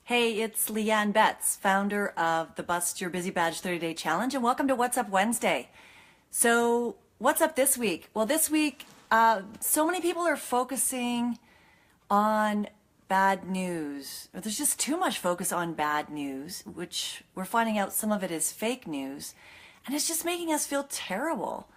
Hey, it's Leanne Betts, founder of the Bust Your Busy Badge 30-Day Challenge, and welcome to What's Up Wednesday. So, what's up this week? Well, this week, so many people are focusing on bad news. There's just too much focus on bad news, which we're finding out some of it is fake news, and it's just making us feel terrible.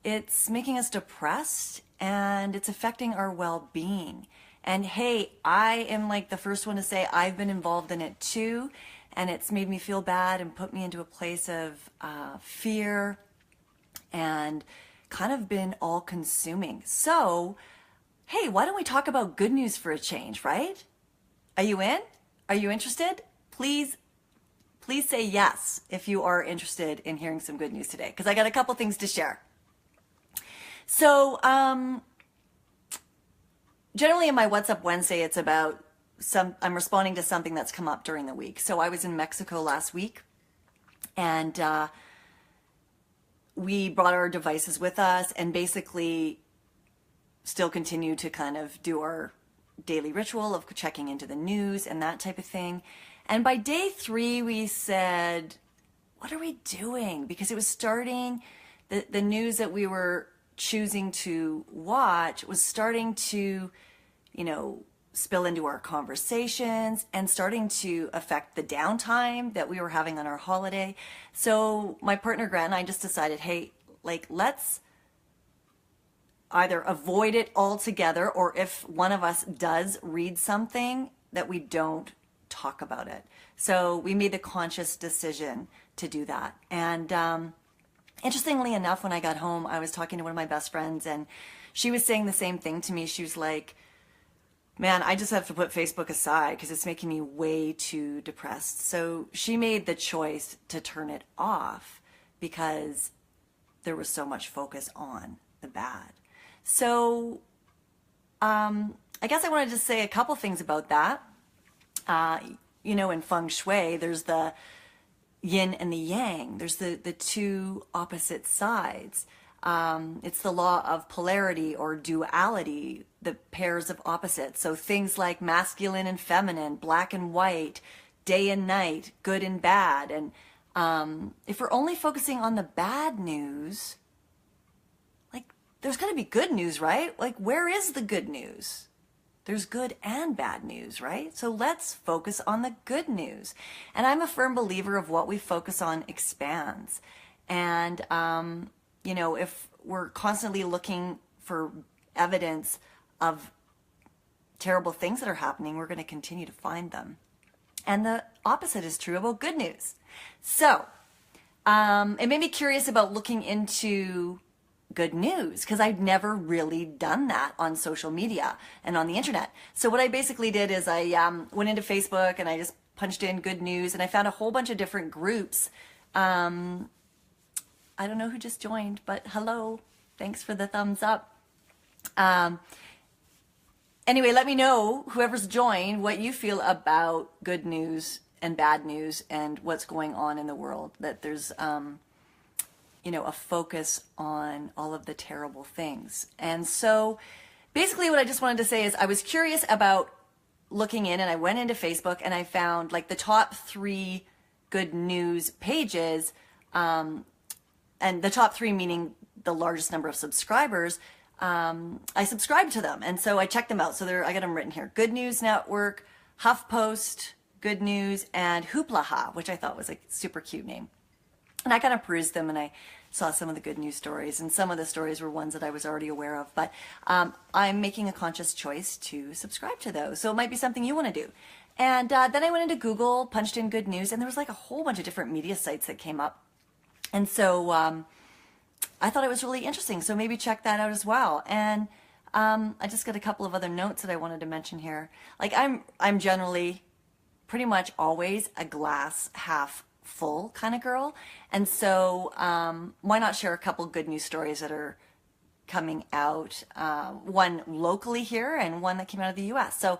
It's making us depressed, and it's affecting our well-being. And hey, I am like the first one to say I've been involved in it too, and it's made me feel bad and put me into a place of fear and kind of been all-consuming. So, hey, why don't we talk about good news for a change, right? Are you in? Are you interested? Please say yes if you are interested in hearing some good news today, because I got a couple things to share. So, generally in my What's Up Wednesday, it's about I'm responding to something that's come up during the week. So I was in Mexico last week, and we brought our devices with us and basically still continue to kind of do our daily ritual of checking into the news and that type of thing. And by day 3, we said, what are we doing? Because it was starting, the news that we were choosing to watch was starting to, spill into our conversations and starting to affect the downtime that we were having on our holiday. So my partner Grant and I just decided, hey, let's either avoid it altogether, or if one of us does read something, that we don't talk about it. So we made the conscious decision to do that. And interestingly enough, when I got home, I was talking to one of my best friends, and she was saying the same thing to me. She was like, man, I just have to put Facebook aside because it's making me way too depressed. So she made the choice to turn it off because there was so much focus on the bad. So I guess I wanted to say a couple things about that. In feng shui, there's the yin and the yang. There's the two opposite sides. It's the law of polarity or duality, the pairs of opposites. So things like masculine and feminine, black and white, day and night, good and bad. And if we're only focusing on the bad news, there's got to be good news, right? Where is the good news? There's good and bad news, right? So let's focus on the good news. And I'm a firm believer of what we focus on expands. And, if we're constantly looking for evidence of terrible things that are happening, we're going to continue to find them. And the opposite is true about good news. So it made me curious about looking into good news, because I've never really done that on social media and on the internet. So what I basically did is I went into Facebook and I just punched in good news, and I found a whole bunch of different groups. I don't know who just joined, but hello, thanks for the thumbs up. Anyway, let me know, whoever's joined, what you feel about good news and bad news and what's going on in the world, that there's a focus on all of the terrible things. And so basically what I just wanted to say is I was curious about looking in, and I went into Facebook and I found the top 3 good news pages, and the top 3 meaning the largest number of subscribers. I subscribed to them, and so I checked them out. So I got them written here: Good News Network, HuffPost, Good News, and Hooplaha, which I thought was a super cute name. And I kind of perused them, and I saw some of the good news stories, and some of the stories were ones that I was already aware of. But I'm making a conscious choice to subscribe to those. So it might be something you want to do. And then I went into Google, punched in good news, and there was a whole bunch of different media sites that came up. And so I thought it was really interesting. So maybe check that out as well. And I just got a couple of other notes that I wanted to mention here. I'm generally pretty much always a glass half full kind of girl. And so why not share a couple good news stories that are coming out, one locally here and one that came out of the US. So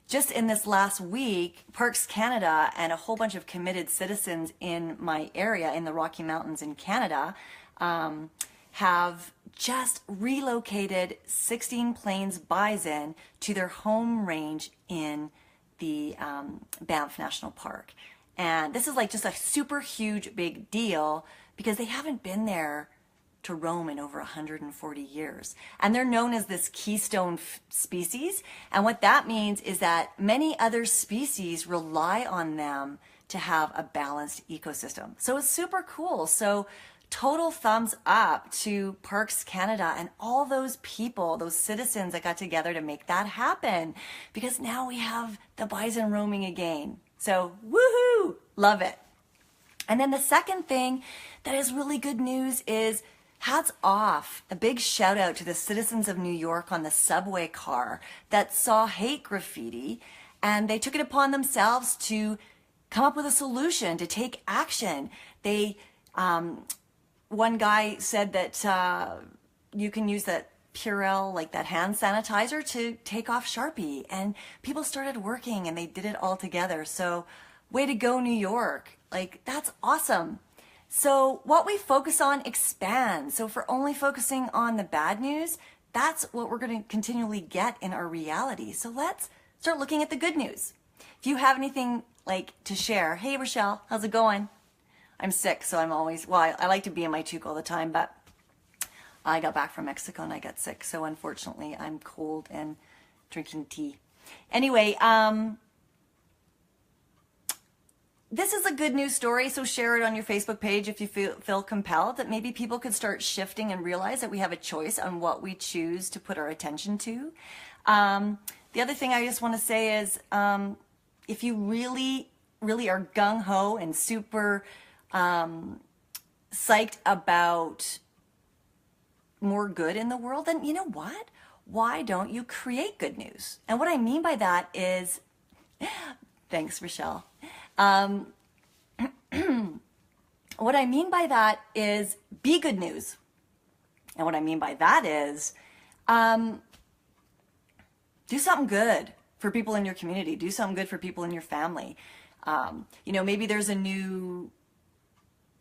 just in this last week, Parks Canada and a whole bunch of committed citizens in my area in the Rocky Mountains in Canada have just relocated 16 Plains bison to their home range in the Banff National Park. And this is like just a super huge big deal because they haven't been there to roam in over 140 years. And they're known as this keystone species. And what that means is that many other species rely on them to have a balanced ecosystem. So it's super cool. So total thumbs up to Parks Canada and all those people, those citizens that got together to make that happen, because now we have the bison roaming again. So woohoo, love it. And then the second thing that is really good news is hats off, a big shout out to the citizens of New York on the subway car that saw hate graffiti, and they took it upon themselves to come up with a solution, to take action. They, one guy said that you can use that Purell, like that hand sanitizer, to take off Sharpie, and people started working and they did it all together. So way to go, New York. Like, that's awesome. So what we focus on expands. So if we're only focusing on the bad news, that's what we're going to continually get in our reality. So let's start looking at the good news. If you have anything like to share, hey Rochelle, how's it going? I'm sick, so I'm always, well, I like to be in my toque all the time, but I got back from Mexico and I got sick. So unfortunately, I'm cold and drinking tea. Anyway, this is a good news story, so share it on your Facebook page if you feel compelled, that maybe people could start shifting and realize that we have a choice on what we choose to put our attention to. The other thing I just want to say is, if you really, really are gung-ho and super psyched about more good in the world, then you know what? Why don't you create good news? And what I mean by that is, thanks, Rochelle. What I mean by that is be good news. And what I mean by that is do something good for people in your community. Do something good for people in your family. You know, maybe there's a new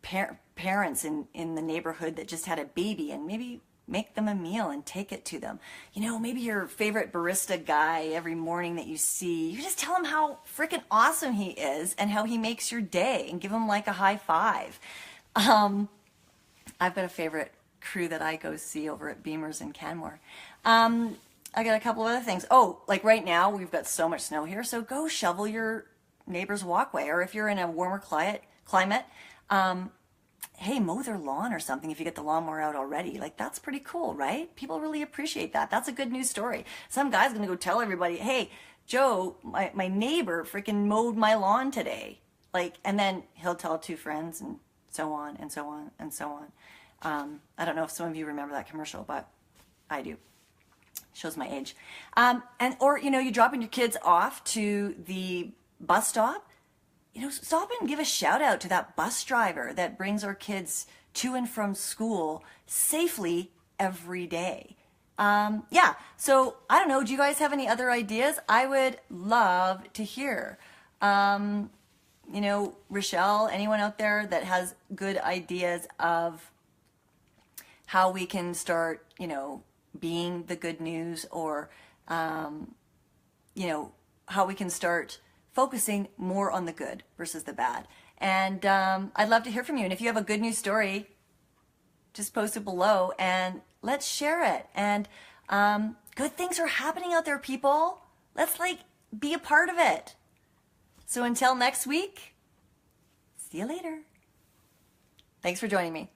parents in the neighborhood that just had a baby, and maybe make them a meal and take it to them. You know, maybe your favorite barista guy every morning that you see, you just tell him how freaking awesome he is and how he makes your day, and give him like a high five. I've got a favorite crew that I go see over at Beamer's in Canmore. I got a couple of other things. Oh, like right now we've got so much snow here, so go shovel your neighbor's walkway, or if you're in a warmer climate, hey, mow their lawn or something if you get the lawnmower out already. Like, that's pretty cool, right? People really appreciate that. That's a good news story. Some guy's gonna go tell everybody, hey, Joe, my neighbor freaking mowed my lawn today. Like, and then he'll tell two friends, and so on and so on and so on. I don't know if some of you remember that commercial, but I do. Shows my age. Or, you know, you're dropping your kids off to the bus stop. You know, stop and give a shout out to that bus driver that brings our kids to and from school safely every day. Yeah, so I don't know, do you guys have any other ideas? I would love to hear. You know, Rochelle, anyone out there that has good ideas of how we can start, you know, being the good news, or, you know, how we can start focusing more on the good versus the bad. And I'd love to hear from you. And if you have a good news story, just post it below and let's share it. And good things are happening out there, people. Let's like be a part of it. So until next week, see you later. Thanks for joining me.